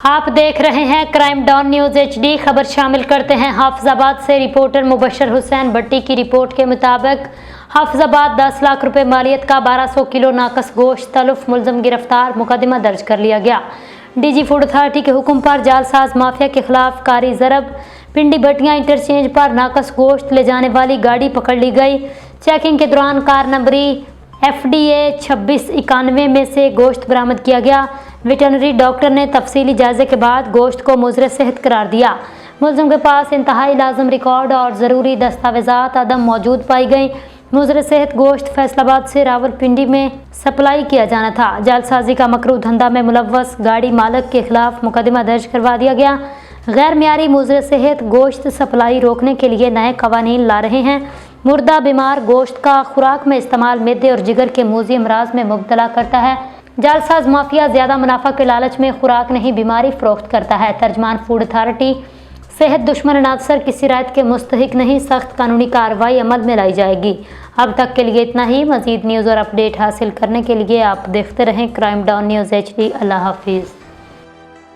आप देख रहे हैं क्राइम डॉन न्यूज HD। खबर शामिल करते हैं हाफिजाबाद से। रिपोर्टर मुबशर हुसैन भट्टी की रिपोर्ट के मुताबिक हाफिजाबाद 10 लाख रुपए मालियत का 1200 किलो नाकस गोश्त तलफ, मुलजम गिरफ्तार, मुकदमा दर्ज कर लिया गया। DG फूड अथॉरिटी के हुक्म पर जालसाज माफिया के खिलाफ कारी जरब। पिंडी भटियां इंटरचेंज पर नाकस गोश्त ले जाने वाली गाड़ी पकड़ ली गई। चेकिंग के दौरान कार नंबरी FDA 2691 में से गोश्त बरामद किया गया। वेटरनरी डॉक्टर ने तफसीली जायजे के बाद गोश्त को मुज़र सेहत करार दिया। मुलज़िम के पास इंतहाई लाजम रिकॉर्ड और ज़रूरी दस्तावेज़ात अदम मौजूद पाई गई। मुज़र सेहत गोश्त फैसलाबाद से रावलपिंडी में सप्लाई किया जाना था। जालसाजी का मकरूह धंधा में मुलव्वस गाड़ी मालिक के खिलाफ मुकदमा दर्ज करवा दिया गया। गैर मियारी मुज़र सेहत गोश्त सप्लाई रोकने के लिए नए कवानीन ला रहे हैं। मुर्दा बीमार गोश्त का खुराक में इस्तेमाल मैदे और जिगर के मूजी अमराज में मुब्तला करता है। जालसाज माफिया ज़्यादा मुनाफा के लालच में खुराक नहीं बीमारी फरोख्त करता है। तर्जमान फूड अथॉरिटी, सेहत दुश्मन अनासर किसी रायत के मुस्तहिक नहीं, सख्त कानूनी कार्रवाई अमल में लाई जाएगी। अब तक के लिए इतना ही। मज़ीद न्यूज़ और अपडेट हासिल करने के लिए आप देखते रहें क्राइम डॉन न्यूज़ HD। अल्लाह हाफिज़।